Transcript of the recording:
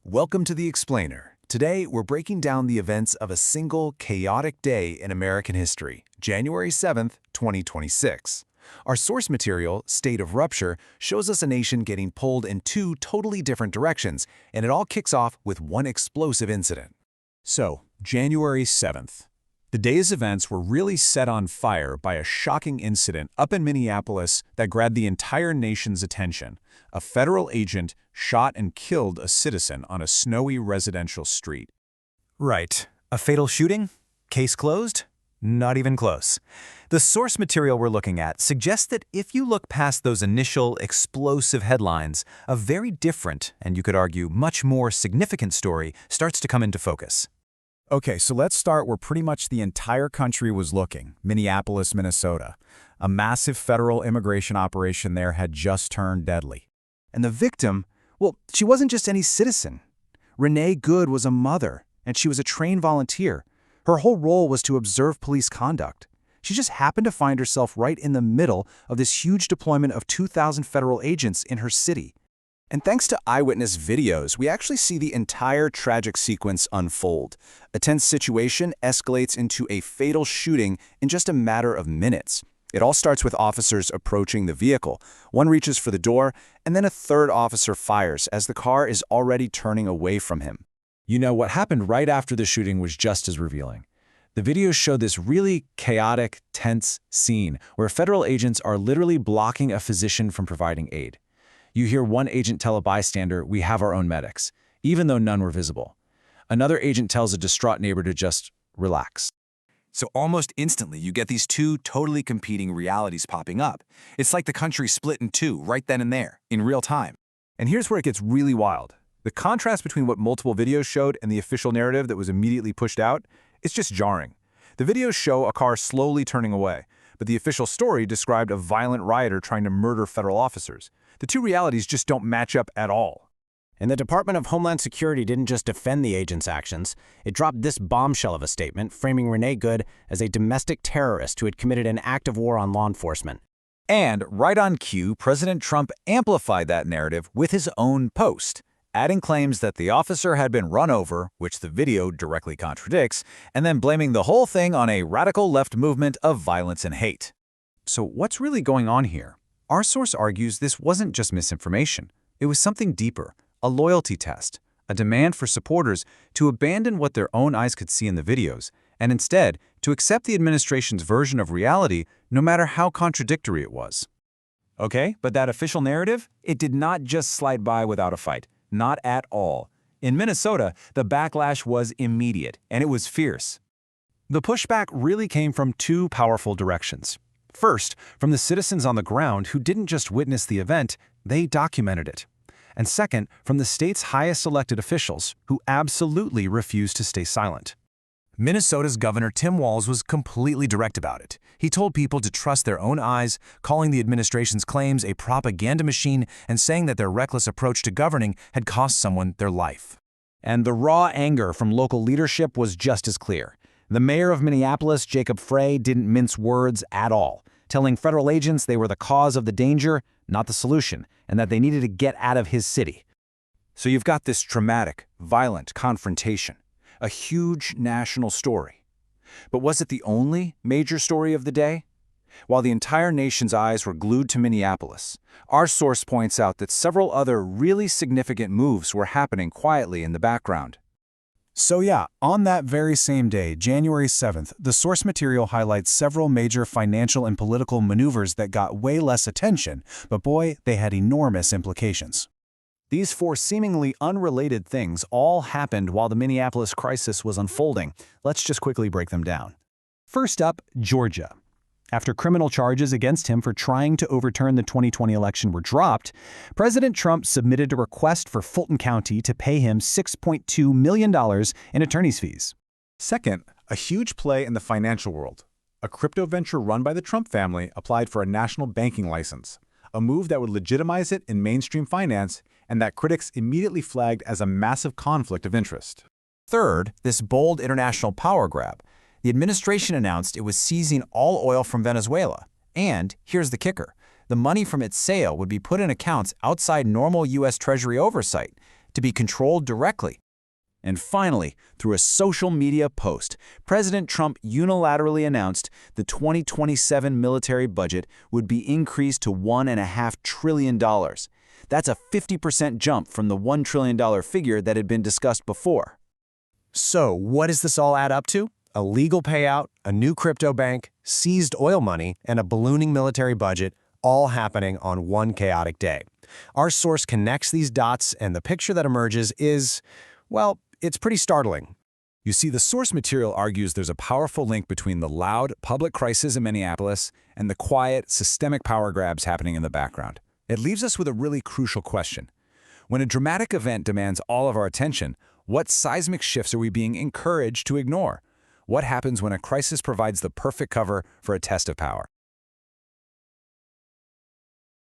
Welcome to The Explainer. Today, we're breaking down the events of a single chaotic day in American history, January 7th, 2026. Our source material, State of Rupture, shows us a nation getting pulled in two totally different directions, and it all kicks off with one explosive incident. So, January 7th. The day's events were really set on fire by a shocking incident up in Minneapolis that grabbed the entire nation's attention. A federal agent shot and killed a citizen on a snowy residential street. Right. A fatal shooting? Case closed? Not even close. The source material we're looking at suggests that if you look past those initial explosive headlines, a very different, and you could argue much more significant story starts to come into focus. Okay, so let's start where pretty much the entire country was looking, Minneapolis, Minnesota. A massive federal immigration operation there had just turned deadly. And the victim, well, she wasn't just any citizen. Renee Good was a mother, and she was a trained volunteer. Her whole role was to observe police conduct. She just happened to find herself right in the middle of this huge deployment of 2,000 federal agents in her city. And thanks to eyewitness videos, we actually see the entire tragic sequence unfold. A tense situation escalates into a fatal shooting in just a matter of minutes. It all starts with officers approaching the vehicle. One reaches for the door, and then a third officer fires as the car is already turning away from him. You know, what happened right after the shooting was just as revealing. The videos show this really chaotic, tense scene where federal agents are literally blocking a physician from providing aid. You hear one agent tell a bystander, "We have our own medics," even though none were visible. Another agent tells a distraught neighbor to just relax. So almost instantly, you get these two totally competing realities popping up. It's like the country split in two right then and there, in real time. And here's where it gets really wild. The contrast between what multiple videos showed and the official narrative that was immediately pushed out, it's just jarring. The videos show a car slowly turning away, but the official story described a violent rioter trying to murder federal officers. The two realities just don't match up at all. And the Department of Homeland Security didn't just defend the agent's actions. It dropped this bombshell of a statement, framing Renee Good as a domestic terrorist who had committed an act of war on law enforcement. And right on cue, President Trump amplified that narrative with his own post, adding claims that the officer had been run over, which the video directly contradicts, and then blaming the whole thing on a radical left movement of violence and hate. So what's really going on here? Our source argues this wasn't just misinformation. It was something deeper, a loyalty test, a demand for supporters to abandon what their own eyes could see in the videos, and instead to accept the administration's version of reality no matter how contradictory it was. Okay, but that official narrative, it did not just slide by without a fight. Not at all. In Minnesota, the backlash was immediate, and it was fierce. The pushback really came from two powerful directions. First, from the citizens on the ground who didn't just witness the event, they documented it. And second, from the state's highest elected officials, who absolutely refused to stay silent. Minnesota's Governor Tim Walz was completely direct about it. He told people to trust their own eyes, calling the administration's claims a propaganda machine and saying that their reckless approach to governing had cost someone their life. And the raw anger from local leadership was just as clear. The mayor of Minneapolis, Jacob Frey, didn't mince words at all, telling federal agents they were the cause of the danger, not the solution, and that they needed to get out of his city. So you've got this traumatic, violent confrontation, a huge national story. But was it the only major story of the day? While the entire nation's eyes were glued to Minneapolis, our source points out that several other really significant moves were happening quietly in the background. So yeah, on that very same day, January 7th, the source material highlights several major financial and political maneuvers that got way less attention, but boy, they had enormous implications. These four seemingly unrelated things all happened while the Minneapolis crisis was unfolding. Let's just quickly break them down. First up, Georgia. After criminal charges against him for trying to overturn the 2020 election were dropped, President Trump submitted a request for Fulton County to pay him $6.2 million in attorney's fees. Second, a huge play in the financial world. A crypto venture run by the Trump family applied for a national banking license, a move that would legitimize it in mainstream finance and that critics immediately flagged as a massive conflict of interest. Third, this bold international power grab. The administration announced it was seizing all oil from Venezuela. And here's the kicker. The money from its sale would be put in accounts outside normal U.S. Treasury oversight. to be controlled directly. And finally, through a social media post, President Trump unilaterally announced the 2027 military budget would be increased to $1.5 trillion. That's a 50% jump from the $1 trillion figure that had been discussed before. So, what does this all add up to? A legal payout, a new crypto bank, seized oil money, and a ballooning military budget, all happening on one chaotic day. Our source connects these dots, and the picture that emerges is, well, it's pretty startling. You see, the source material argues there's a powerful link between the loud public crisis in Minneapolis and the quiet, systemic power grabs happening in the background. It leaves us with a really crucial question. When a dramatic event demands all of our attention, what seismic shifts are we being encouraged to ignore? What happens when a crisis provides the perfect cover for a test of power?